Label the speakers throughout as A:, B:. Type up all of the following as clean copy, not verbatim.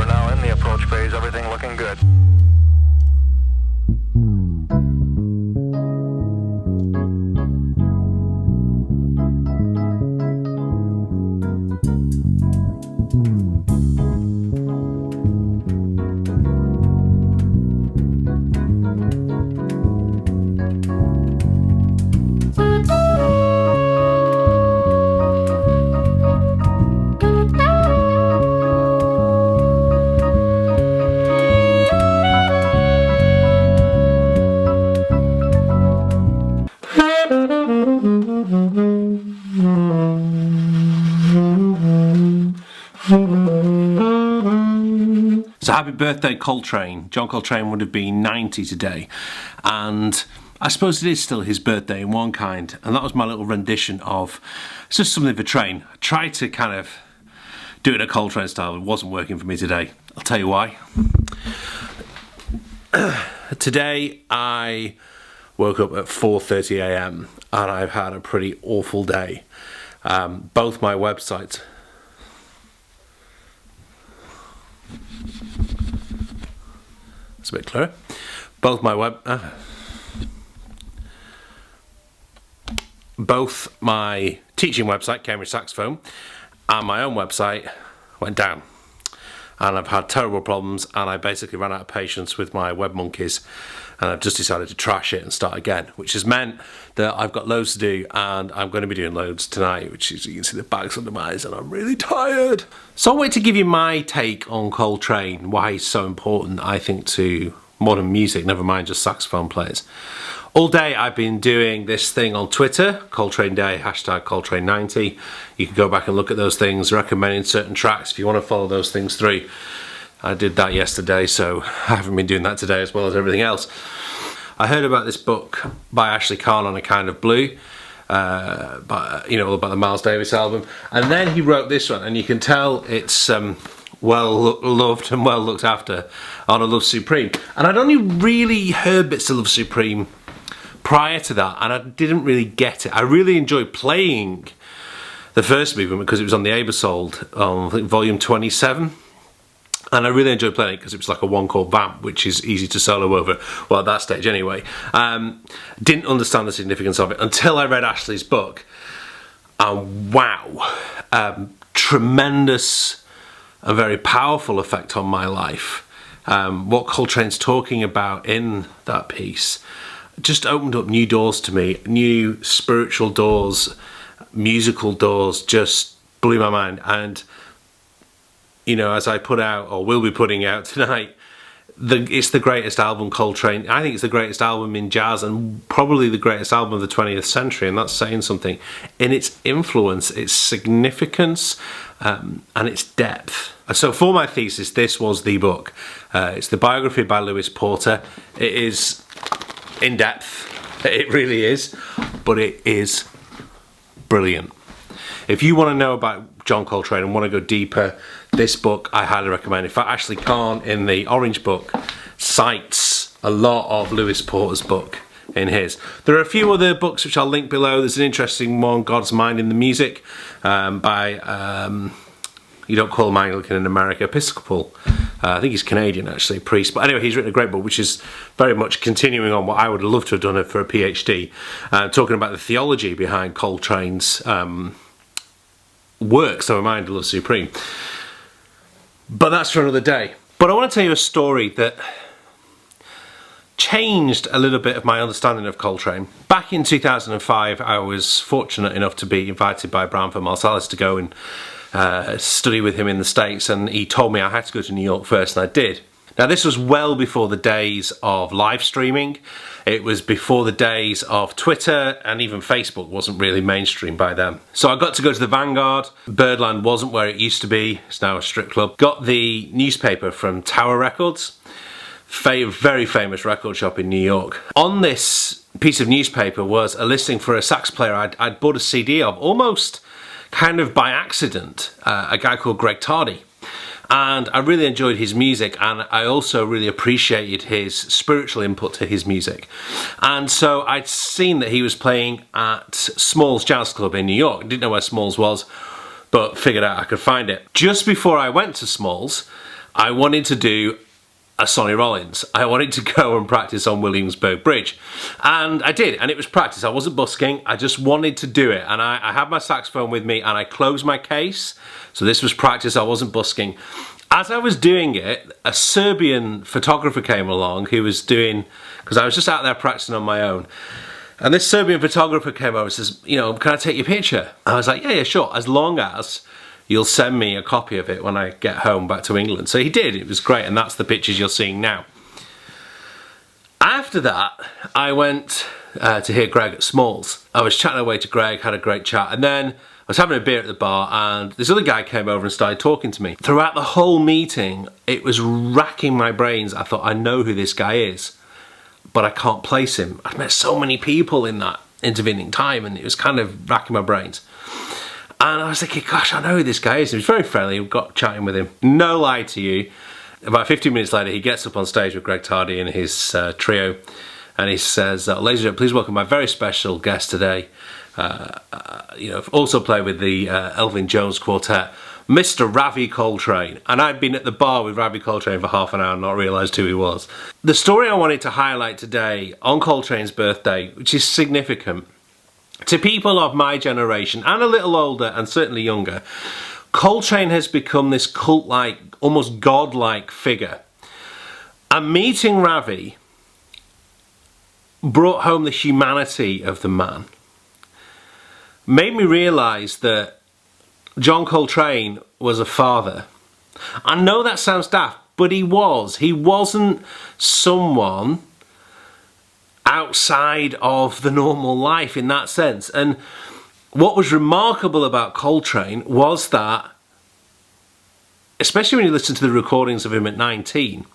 A: Now in the approach phase, everything looking good.
B: So happy birthday, Coltrane. John Coltrane would have been 90 today, and I suppose it is still his birthday in one kind, and that was my little rendition of It's Just Something for Train. I tried to kind of do it in a Coltrane style, it wasn't working for me today. I'll tell you why. Today I woke up at 4:30 a.m. and I've had a pretty awful day. Both my websites. It's a bit clearer. Both my teaching website, Cambridge Saxophone, and my own website went down. And I've had terrible problems, and I basically ran out of patience with my web monkeys, and I've just decided to trash it and start again, which has meant that I've got loads to do, and I'm going to be doing loads tonight, which is, you can see the bags under my eyes, and I'm really tired. So I want to give you my take on Coltrane, why he's so important, I think, to modern music, never mind just saxophone players. All day I've been doing this thing on Twitter, Coltrane Day, hashtag Coltrane90. You can go back and look at those things, recommending certain tracks if you want to follow those things through. I did that yesterday, so I haven't been doing that today as well as everything else. I heard about this book by Ashley Kahn on A Kind of Blue, all about the Miles Davis album, and then he wrote this one, and you can tell it's well loved and well looked after on A Love Supreme. And I'd only really heard bits of Love Supreme prior to that, and I didn't really get it. I really enjoyed playing the first movement because it was on the Aebersold, I think volume 27, and I really enjoyed playing it because it was like a one-chord vamp, which is easy to solo over, well, at that stage anyway. Didn't understand the significance of it until I read Ashley's book, and wow, tremendous and very powerful effect on my life. What Coltrane's talking about in that piece just opened up new doors to me, new spiritual doors, musical doors, just blew my mind. And, as I put out, or will be putting out tonight, it's the greatest album Coltrane, I think it's the greatest album in jazz and probably the greatest album of the 20th century, and that's saying something, in its influence, its significance, and its depth. So for my thesis, this was the book. It's the biography by Lewis Porter. It is in depth, it really is, but it is brilliant. If you want to know about John Coltrane and want to go deeper, this book I highly recommend. In fact, Ashley Kahn in the Orange book cites a lot of Lewis Porter's book in his. There are a few other books which I'll link below. There's an interesting one, God's Mind in the Music, by you don't call him Anglican in America, Episcopal. I think he's Canadian actually, priest. But anyway, he's written a great book which is very much continuing on what I would have loved to have done for a PhD, talking about the theology behind Coltrane's work, So Am I, and Love Supreme. But that's for another day. But I want to tell you a story that changed a little bit of my understanding of Coltrane. Back in 2005, I was fortunate enough to be invited by Branford Marsalis to go and study with him in the States, and he told me I had to go to New York first, and I did. Now this was well before the days of live streaming. It was before the days of Twitter, and even Facebook wasn't really mainstream by then. So I got to go to the Vanguard. Birdland wasn't where it used to be, it's now a strip club. Got the newspaper from Tower Records, very famous record shop in New York. On this piece of newspaper was a listing for a sax player I'd bought a CD of, almost kind of by accident, a guy called Greg Tardy. And I really enjoyed his music, and I also really appreciated his spiritual input to his music. And so I'd seen that he was playing at Smalls Jazz Club in New York. Didn't know where Smalls was, but figured out I could find it. Just before I went to Smalls, I wanted to do a Sonny Rollins. I wanted to go and practice on Williamsburg Bridge. And I did, and it was practice. I wasn't busking, I just wanted to do it. And I had my saxophone with me, and I closed my case. So this was practice, I wasn't busking. As I was doing it, a Serbian photographer came along who was doing, because I was just out there practicing on my own. And this Serbian photographer came over and says, you know, can I take your picture? I was like, yeah, sure, as long as you'll send me a copy of it when I get home back to England. So he did, it was great, and that's the pictures you're seeing now. After that, I went to hear Greg at Smalls. I was chatting away to Greg, had a great chat, and then I was having a beer at the bar, and this other guy came over and started talking to me. Throughout the whole meeting, it was racking my brains. I thought, I know who this guy is, but I can't place him. I've met so many people in that intervening time, and it was kind of racking my brains. And I was thinking, gosh, I know who this guy is. He was very friendly. We got chatting with him. No lie to you. About 15 minutes later, he gets up on stage with Greg Tardy and his trio, and he says, ladies and gentlemen, please welcome my very special guest today. You know, also play with the Elvin Jones Quartet, Mr. Ravi Coltrane. And I'd been at the bar with Ravi Coltrane for half an hour and not realised who he was. The story I wanted to highlight today on Coltrane's birthday, which is significant, to people of my generation, and a little older, and certainly younger, Coltrane has become this cult-like, almost god-like figure. And meeting Ravi brought home the humanity of the man. Made me realise that John Coltrane was a father. I know that sounds daft, but he was. He wasn't someone outside of the normal life in that sense. And what was remarkable about Coltrane was that, especially when you listen to the recordings of him at 19,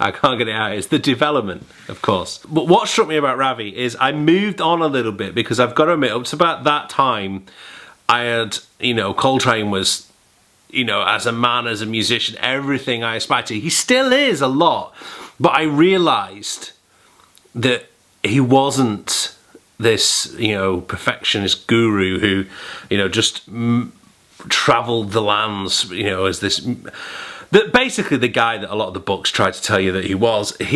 B: I can't get it out. It's the development, of course. But what struck me about Ravi is I moved on a little bit, because I've got to admit, up to about that time, I had, you know, Coltrane was, you know, as a man, as a musician, everything I aspired to. He still is a lot. But I realised that he wasn't this, you know, perfectionist guru who, you know, just travelled the lands, you know, as this... That basically the guy that a lot of the books tried to tell you that he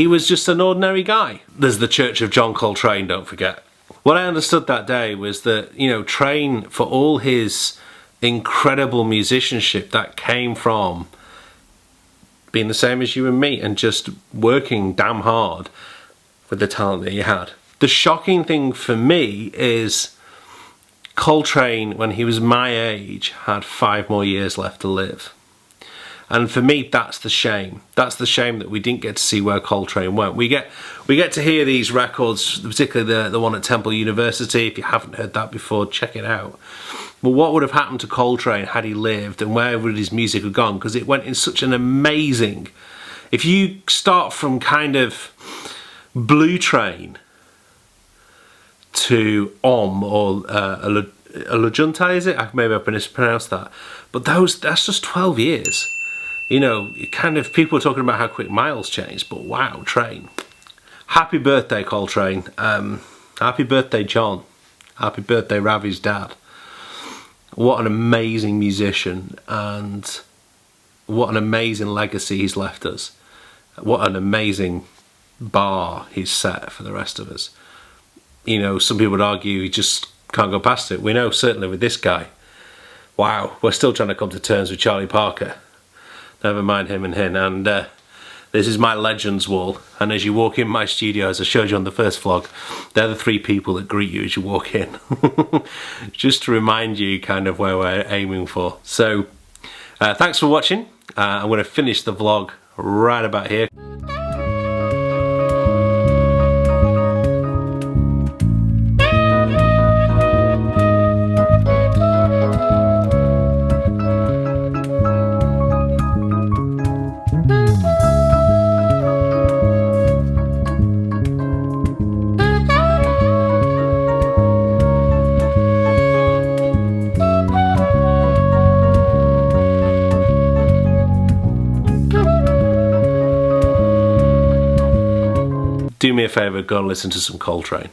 B: was just an ordinary guy. There's the Church of John Coltrane, don't forget. What I understood that day was that, you know, Train, for all his incredible musicianship that came from being the same as you and me and just working damn hard with the talent that he had. The shocking thing for me is Coltrane, when he was my age, had 5 more years left to live. And for me, that's the shame. That's the shame that we didn't get to see where Coltrane went. We get to hear these records, particularly the one at Temple University. If you haven't heard that before, check it out. But what would have happened to Coltrane had he lived, and where would his music have gone? Because it went in such an amazing... If you start from kind of Blue Train to or La Junta, is it? Maybe I mispronounced that. But that's just 12 years. You know, kind of people were talking about how quick Miles changed, but wow, Train. Happy birthday, Coltrane. Happy birthday, John. Happy birthday, Ravi's dad. What an amazing musician, and what an amazing legacy he's left us. What an amazing bar he's set for the rest of us. You know, some people would argue he just can't go past it. We know certainly with this guy. Wow, we're still trying to come to terms with Charlie Parker. Never mind him and him. And this is my Legends wall. And as you walk in my studio, as I showed you on the first vlog, they're the 3 people that greet you as you walk in. Just to remind you kind of where we're aiming for. So, thanks for watching. I'm going to finish the vlog right about here. do me a favour, go and listen to some Coltrane.